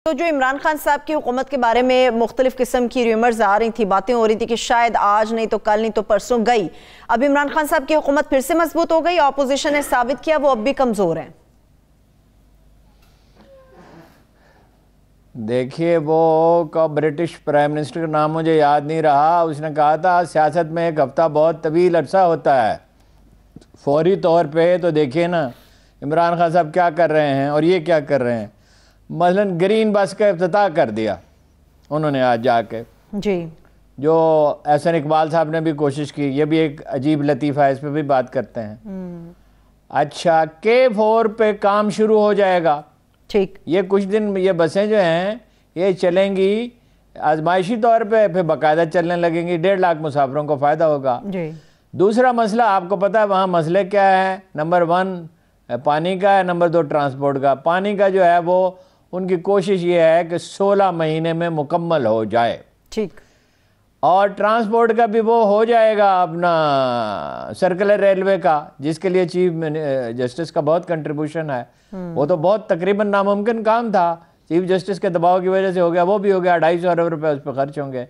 तो जो इमरान खान साहब की हुकूमत के बारे में मुख्तलिफ किस्म की र्यूमर्स आ रही थी, बातें हो रही थी कि शायद आज नहीं तो कल नहीं तो परसों गई, अब इमरान खान साहब की हुकूमत फिर से मजबूत हो गई। ऑपोजिशन ने साबित किया वो अब भी कमजोर हैं। देखिए, वो का ब्रिटिश प्राइम मिनिस्टर का नाम मुझे याद नहीं रहा, उसने कहा था सियासत में एक हफ्ता बहुत तवील अरसा होता है। फौरी तौर पे तो देखिए ना इमरान खान साहब क्या कर रहे हैं और ये क्या कर रहे हैं। मसलन ग्रीन बस का इफ्तिताह कर दिया उन्होंने आज जाके जी, जो एहसन इकबाल साहब ने भी कोशिश की। ये भी एक अजीब लतीफ़ा है, इस पर भी बात करते हैं। अच्छा, K4 पे काम शुरू हो जाएगा, ठीक। ये कुछ दिन ये बसें जो हैं ये चलेंगी आजमाइशी तौर पे, फिर बाकायदा चलने लगेंगी। 1.5 लाख मुसाफिरों को फ़ायदा होगा जी। दूसरा मसला आपको पता है वहाँ मसले क्या है, नंबर 1 पानी का है, नंबर 2 ट्रांसपोर्ट का। पानी का जो है वो उनकी कोशिश ये है कि 16 महीने में मुकम्मल हो जाए, ठीक। और ट्रांसपोर्ट का भी वो हो जाएगा अपना सर्कुलर रेलवे का, जिसके लिए चीफ जस्टिस का बहुत कंट्रीब्यूशन है। वो तो बहुत तकरीबन नामुमकिन काम था, चीफ जस्टिस के दबाव की वजह से हो गया, वो भी हो गया। 250 अरब रुपये उस पर खर्च होंगे।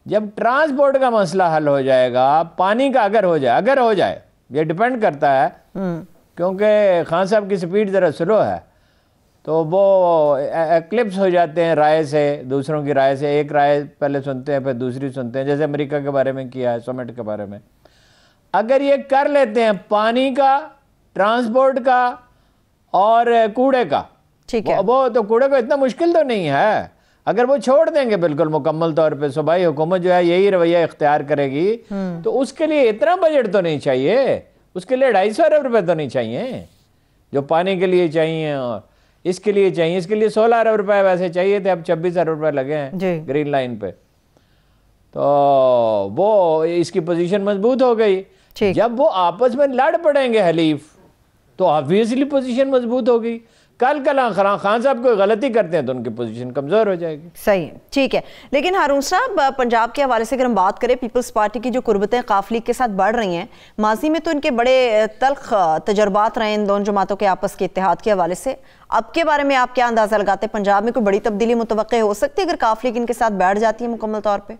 जब ट्रांसपोर्ट का मसला हल हो जाएगा, पानी का अगर हो जाए ये डिपेंड करता है, क्योंकि खान साहब की स्पीड ज़रा स्लो है, तो वो एक्लिप्स हो जाते हैं राय से, दूसरों की राय से। एक राय पहले सुनते हैं फिर दूसरी सुनते हैं, जैसे अमेरिका के बारे में किया है, समिट के बारे में। अगर ये कर लेते हैं पानी का, ट्रांसपोर्ट का और कूड़े का, ठीक है। वो तो कूड़े को इतना मुश्किल तो नहीं है। अगर वो छोड़ देंगे बिल्कुल मुकम्मल तौर पे, सूबाई हुकूमत जो है यही रवैया इख्तियार करेगी, तो उसके लिए इतना बजट तो नहीं चाहिए, उसके लिए 250 अरब रुपये तो नहीं चाहिए जो पानी के लिए चाहिए और इसके लिए चाहिए। इसके लिए 16 अरब रुपये वैसे चाहिए थे, अब 26 अरब रुपये लगे हैं ग्रीन लाइन पे। तो वो इसकी पोजीशन मजबूत हो गई। जब वो आपस में लड़ पड़ेंगे हलीफ, तो ऑब्वियसली पोजीशन मजबूत होगी। कल खान साहब कोई गलती करते हैं तो उनकी पोजीशन कमजोर हो जाएगी। सही है, ठीक है। लेकिन हारून साहब, पंजाब के हवाले से अगर हम बात करें, पीपल्स पार्टी की जो कुर्बतें काफ लीग के साथ बढ़ रही हैं, माजी में तो इनके बड़े तल्ख तजर्बात रहे इन दोनों जमातों के आपस के इत्तेहाद के हवाले से। अब के बारे में आप क्या अंदाजा लगाते हैं, पंजाब में कोई बड़ी तब्दीली मुतवक्के हो सकती है अगर काफ लीग इनके साथ बैठ जाती है मुकम्मल तौर पर?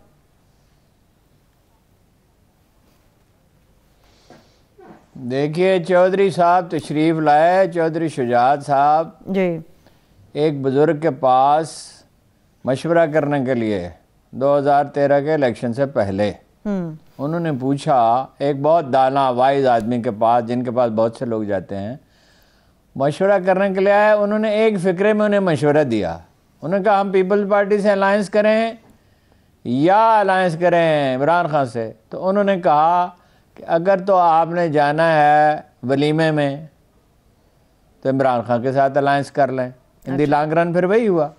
देखिए, चौधरी साहब तशरीफ़ लाए, चौधरी शुजात साहब जी, एक बुज़ुर्ग के पास मशवरा करने के लिए 2013 के इलेक्शन से पहले उन्होंने पूछा, एक बहुत दाना वाइज आदमी के पास, जिनके पास बहुत से लोग जाते हैं मशवरा करने के लिए आए, उन्होंने एक फ़िक्रे में उन्हें मशवरा दिया। उन्होंने कहा हम पीपल्स पार्टी से अलायंस करें या अलायंस करें इमरान खान से। तो उन्होंने कहा कि अगर तो आपने जाना है वलीमे में तो इमरान खान के साथ अलायंस कर लें, इन दी लॉन्ग रन फिर वही हुआ।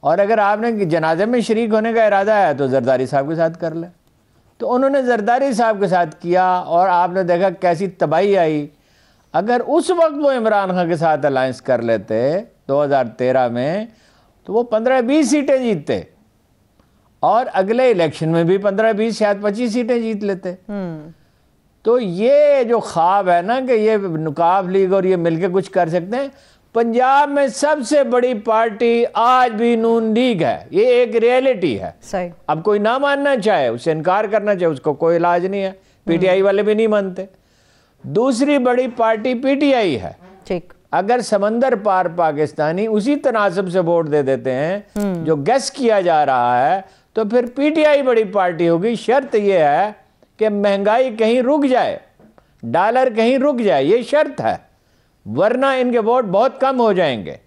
और अगर आपने जनाजे में शरीक होने का इरादा है तो जरदारी साहब के साथ कर लें। तो उन्होंने जरदारी साहब के साथ किया और आपने देखा कैसी तबाही आई। अगर उस वक्त वो इमरान खान के साथ अलायंस कर लेते 2013 में, तो वो 15-20 सीटें जीतते और अगले इलेक्शन में भी 15-20 शायद 25 सीटें जीत लेते। तो ये जो ख्वाब है ना कि ये नुकाफ लीग और ये मिलके कुछ कर सकते हैं, पंजाब में सबसे बड़ी पार्टी आज भी नून लीग है, ये एक रियलिटी है। सही। अब कोई ना मानना चाहे, उससे इनकार करना चाहे, उसको कोई इलाज नहीं है। पीटीआई वाले भी नहीं मानते। दूसरी बड़ी पार्टी पीटीआई है। ठीक। अगर समंदर पार पाकिस्तानी उसी तनासब से वोट दे देते हैं जो गेस किया जा रहा है, तो फिर पीटीआई बड़ी पार्टी होगी। शर्त यह है कि महंगाई कहीं रुक जाए, डॉलर कहीं रुक जाए, ये शर्त है, वरना इनके वोट बहुत कम हो जाएंगे।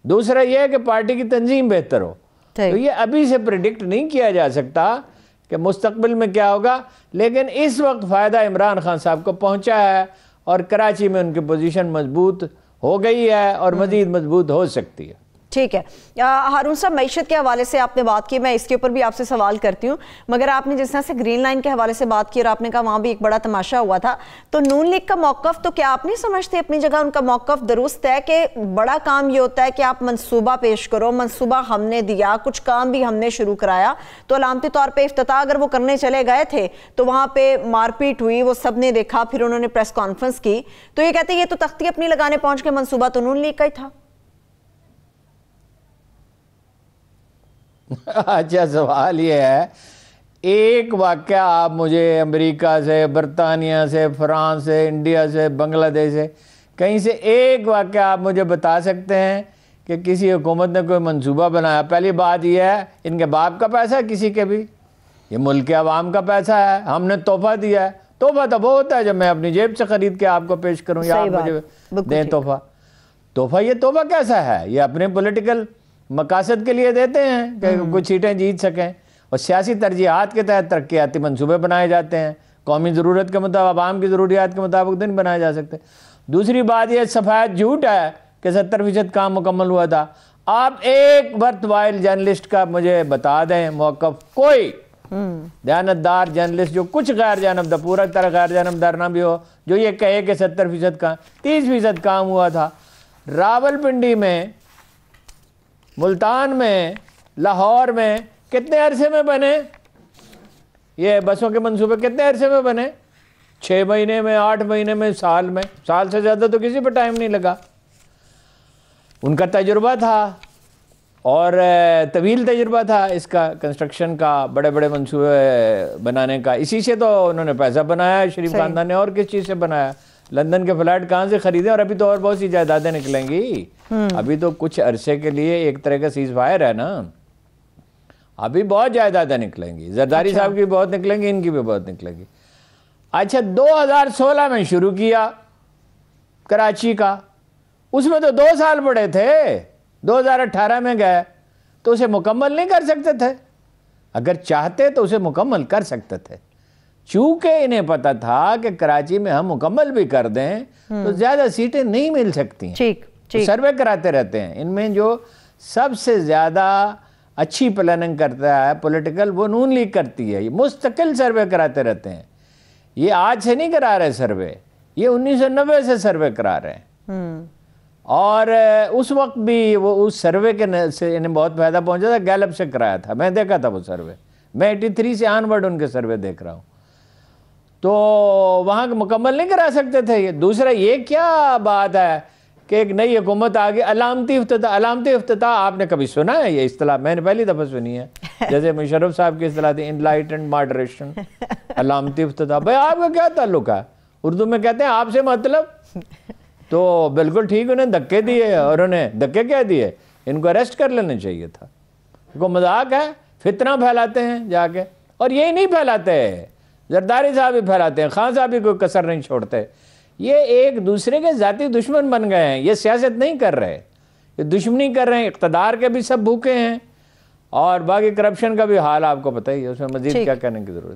दूसरा यह है कि पार्टी की तंजीम बेहतर हो। तो ये अभी से प्रिडिक्ट नहीं किया जा सकता कि मुस्तकबिल में क्या होगा, लेकिन इस वक्त फ़ायदा इमरान खान साहब को पहुंचा है और कराची में उनकी पोजीशन मजबूत हो गई है और मज़ीद मजबूत हो सकती है। ठीक है। हारून साहब, मईशत के हवाले से आपने बात की, मैं इसके ऊपर भी आपसे सवाल करती हूँ, मगर आपने जिस तरह से ग्रीन लाइन के हवाले से बात की और आपने कहा वहाँ भी एक बड़ा तमाशा हुआ था, तो नून लीग का मौक़िफ़, तो क्या आप नहीं समझते अपनी जगह उनका मौक़िफ़ दुरुस्त है कि बड़ा काम ये होता है कि आप मंसूबा पेश करो, मंसूबा हमने दिया, कुछ काम भी हमने शुरू कराया, तो अलामती तौर पर इफ्तिताह अगर वो करने चले गए थे तो वहाँ पर मारपीट हुई, वो सब ने देखा, फिर उन्होंने प्रेस कॉन्फ्रेंस की, तो ये कहते हैं ये तो तख्ती अपनी लगाने पहुँच के मंसूबा तो नून लीग का ही था। अच्छा, सवाल ये है, एक वाक़या आप मुझे अमेरिका से, बरतानिया से, फ्रांस से, इंडिया से, बांग्लादेश से, कहीं से एक वाक़या आप मुझे बता सकते हैं कि किसी हुकूमत ने कोई मंसूबा बनाया? पहली बात यह है, इनके बाप का पैसा है किसी के भी, ये मुल्क के अवाम का पैसा है, हमने तोहफा दिया है। तोहफा तो वो होता है जब मैं अपनी जेब से खरीद के आपको पेश करूं या आप मुझे दें तोहफा। तोहफा, ये तोहफा कैसा है? ये अपने पॉलिटिकल मकासद के लिए देते हैं कि कुछ सीटें जीत सकें, और सियासी तरजीहात के तहत तरक्याती मंसूबे बनाए जाते हैं। कौमी ज़रूरत के मुताबिक, आवाम की ज़रूरियात के मुताबिक दिन बनाए जा सकते। दूसरी बात यह सफ़ेद झूठ है कि 70% काम मुकम्मल हुआ था। आप एक वर्थवाइल जर्नलिस्ट का मुझे बता दें मौक़िफ़, कोई दयानतदार जर्नलिस्ट जो कुछ गैर जानबदार, पूरा तरह गैर जानबदार ना भी हो, जो ये कहे कि 70% का 30% काम हुआ था। रावलपिंडी में, मुल्तान में, लाहौर में कितने अरसे में बने ये बसों के मंसूबे? कितने अरसे में बने? 6 महीने में, 8 महीने में, साल में? साल से ज़्यादा तो किसी पर टाइम नहीं लगा। उनका तजुर्बा था और तवील तजुर्बा था इसका, कंस्ट्रक्शन का, बड़े बड़े मंसूबे बनाने का। इसी से तो उन्होंने पैसा बनाया, शरीफ खानदान ने। और किस चीज़ से बनाया? लंदन के फ्लैट कहाँ से खरीदे? और अभी तो और बहुत सी जायदादें निकलेंगी। अभी तो कुछ अरसे के लिए एक तरह का सीज फायर है ना, अभी बहुत जायदादें निकलेंगी। जरदारी साहब की बहुत निकलेंगी, इनकी भी बहुत निकलेंगी। अच्छा, 2016 में शुरू किया कराची का, उसमें तो 2 साल पड़े थे। 2018 में गए तो उसे मुकम्मल नहीं कर सकते थे? अगर चाहते तो उसे मुकम्मल कर सकते थे। चूंकि इन्हें पता था कि कराची में हम मुकम्मल भी कर दें तो ज़्यादा सीटें नहीं मिल सकती। ठीक, तो सर्वे कराते रहते हैं। इनमें जो सबसे ज़्यादा अच्छी प्लानिंग करता है पॉलिटिकल, वो नून लीग करती है। ये मुस्तकिल सर्वे कराते रहते हैं। ये आज से नहीं करा रहे सर्वे, ये 1990 से सर्वे करा रहे हैं। और उस वक्त भी वो उस सर्वे के से इन्हें बहुत फ़ायदा पहुंचा था। गैलप से कराया था, मैं देखा था वो सर्वे। मैं 83 से ऑनवर्ड उनके सर्वे देख रहा हूँ। तो वहाँ मुकम्मल नहीं करा सकते थे ये। दूसरा, ये क्या बात है कि एक नई हुकूमत आ गई, अलामती इफ्तिताह। अलामती इफ्तिताह आपने कभी सुना है? ये इस्तिलाह मैंने पहली दफ़ा सुनी है। जैसे मुशर्रफ साहब की इस्तिलाह थी इनलाइटेंड मॉडरेशन, अलामती इफ्तिताह। भाई आपका क्या ताल्लुक है? उर्दू में कहते हैं आपसे मतलब। तो बिल्कुल ठीक, उन्हें धक्के दिए। और उन्हें धक्के क्या दिए? इनको अरेस्ट कर लेना चाहिए था। इनको मजाक है, फितना फैलाते हैं जाके। और यही नहीं फैलाते, जरदारी साहब भी फैलाते हैं, खान साहब भी कोई कसर नहीं छोड़ते। ये एक दूसरे के ज़ाती दुश्मन बन गए हैं। ये सियासत नहीं कर रहे, ये दुश्मनी कर रहे हैं। इक़्तिदार के भी सब भूखे हैं और बाकी करप्शन का भी हाल आपको पता ही है, उसमें मज़ीद क्या करने की ज़रूरत है।